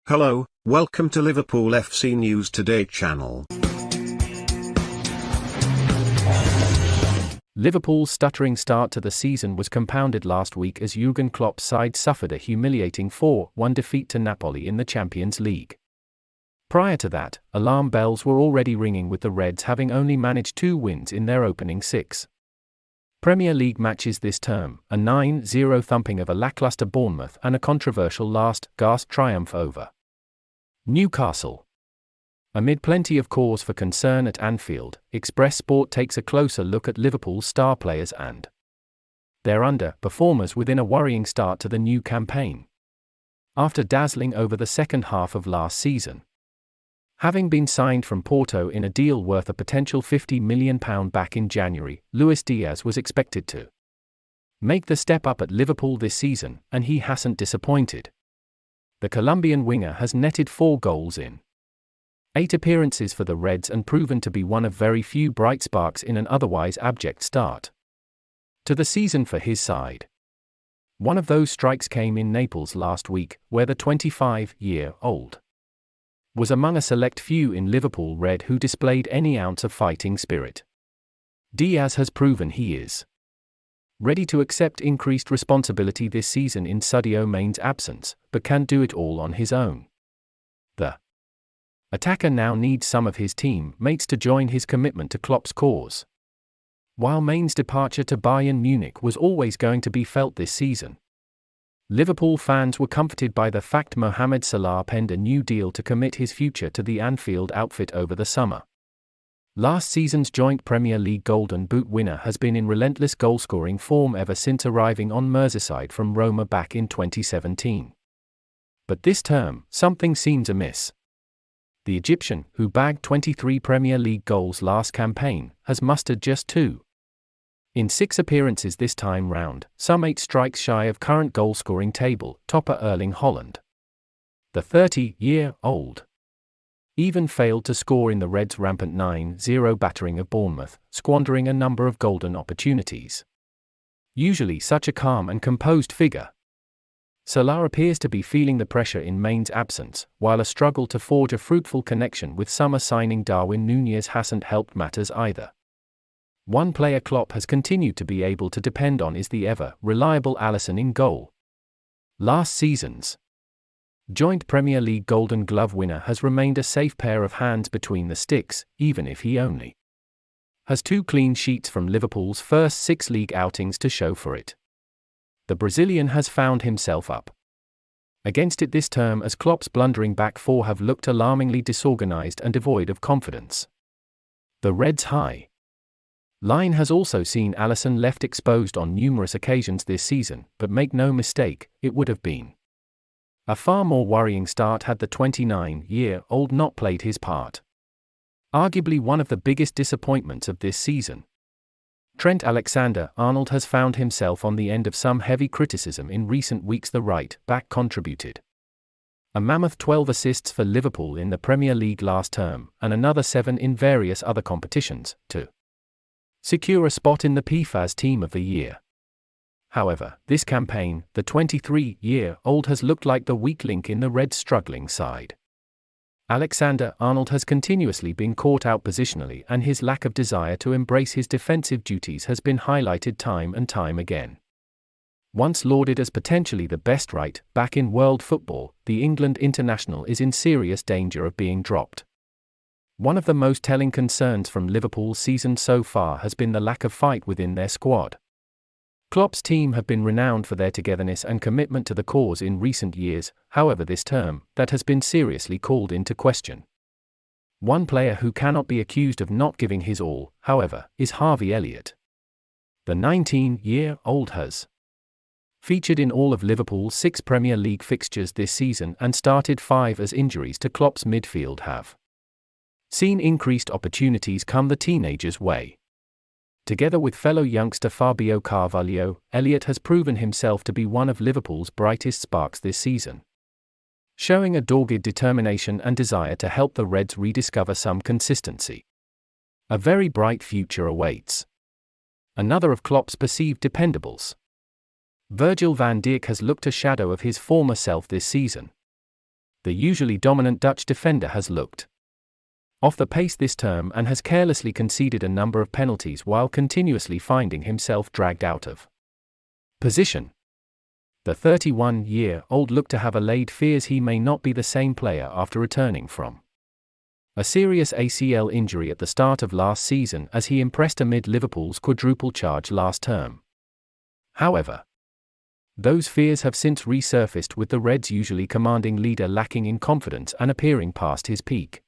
Hello, welcome to Liverpool FC News Today channel. Liverpool's stuttering start to the season was compounded last week as Jurgen Klopp's side suffered a humiliating 4-1 defeat to Napoli in the Champions League. Prior to that, alarm bells were already ringing with the Reds having only managed 2 wins in their opening 6 Premier League matches this term, a 9-0 thumping of a lackluster Bournemouth and a controversial last-gasp triumph over Newcastle. Amid plenty of cause for concern at Anfield, Express Sport takes a closer look at Liverpool's star players and their underperformers within a worrying start to the new campaign. After dazzling over the second half of last season, having been signed from Porto in a deal worth a potential £50 million back in January, Luis Diaz was expected to make the step up at Liverpool this season, and he hasn't disappointed. The Colombian winger has netted 4 goals in 8 appearances for the Reds and proven to be one of very few bright sparks in an otherwise abject start to the season for his side. One of those strikes came in Naples last week, where the 25-year-old was among a select few in Liverpool red who displayed any ounce of fighting spirit. Diaz has proven he is ready to accept increased responsibility this season in Sadio Mane's absence, but can't do it all on his own. The attacker now needs some of his team mates to join his commitment to Klopp's cause. While Mane's departure to Bayern Munich was always going to be felt this season, Liverpool fans were comforted by the fact Mohamed Salah penned a new deal to commit his future to the Anfield outfit over the summer. Last season's joint Premier League Golden Boot winner has been in relentless goal-scoring form ever since arriving on Merseyside from Roma back in 2017. But this term, something seems amiss. The Egyptian, who bagged 23 Premier League goals last campaign, has mustered just 2 in 6 appearances this time round, some 8 strikes shy of current goal-scoring table topper Erling Haaland. The 30-year-old even failed to score in the Reds' rampant 9-0 battering of Bournemouth, squandering a number of golden opportunities. Usually such a calm and composed figure, Salah appears to be feeling the pressure in Mane's absence, while a struggle to forge a fruitful connection with summer signing Darwin Núñez hasn't helped matters either. One player Klopp has continued to be able to depend on is the ever-reliable Alisson in goal. Last season's joint Premier League Golden Glove winner has remained a safe pair of hands between the sticks, even if he only has 2 clean sheets from Liverpool's first 6 league outings to show for it. The Brazilian has found himself up against it this term as Klopp's blundering back 4 have looked alarmingly disorganized and devoid of confidence. The Reds' high line has also seen Alisson left exposed on numerous occasions this season, but make no mistake, it would have been a far more worrying start had the 29-year-old not played his part. Arguably one of the biggest disappointments of this season, Trent Alexander-Arnold has found himself on the end of some heavy criticism in recent weeks. The right-back contributed a mammoth 12 assists for Liverpool in the Premier League last term, and another 7 in various other competitions, to secure a spot in the PFA's Team of the Year. However, this campaign, the 23-year-old has looked like the weak link in the Reds' struggling side. Alexander-Arnold has continuously been caught out positionally, and his lack of desire to embrace his defensive duties has been highlighted time and time again. Once lauded as potentially the best right back in world football, the England international is in serious danger of being dropped. One of the most telling concerns from Liverpool's season so far has been the lack of fight within their squad. Klopp's team have been renowned for their togetherness and commitment to the cause in recent years, however this term, that has been seriously called into question. One player who cannot be accused of not giving his all, however, is Harvey Elliott. The 19-year-old has featured in all of Liverpool's 6 Premier League fixtures this season and started 5 as injuries to Klopp's midfield have seen increased opportunities come the teenager's way. Together with fellow youngster Fabio Carvalho, Elliott has proven himself to be one of Liverpool's brightest sparks this season, showing a dogged determination and desire to help the Reds rediscover some consistency. A very bright future awaits another of Klopp's perceived dependables. Virgil van Dijk has looked a shadow of his former self this season. The usually dominant Dutch defender has looked off the pace this term and has carelessly conceded a number of penalties while continuously finding himself dragged out of position. The 31-year-old looked to have allayed fears he may not be the same player after returning from a serious ACL injury at the start of last season as he impressed amid Liverpool's quadruple charge last term. However, those fears have since resurfaced with the Reds' usually commanding leader lacking in confidence and appearing past his peak.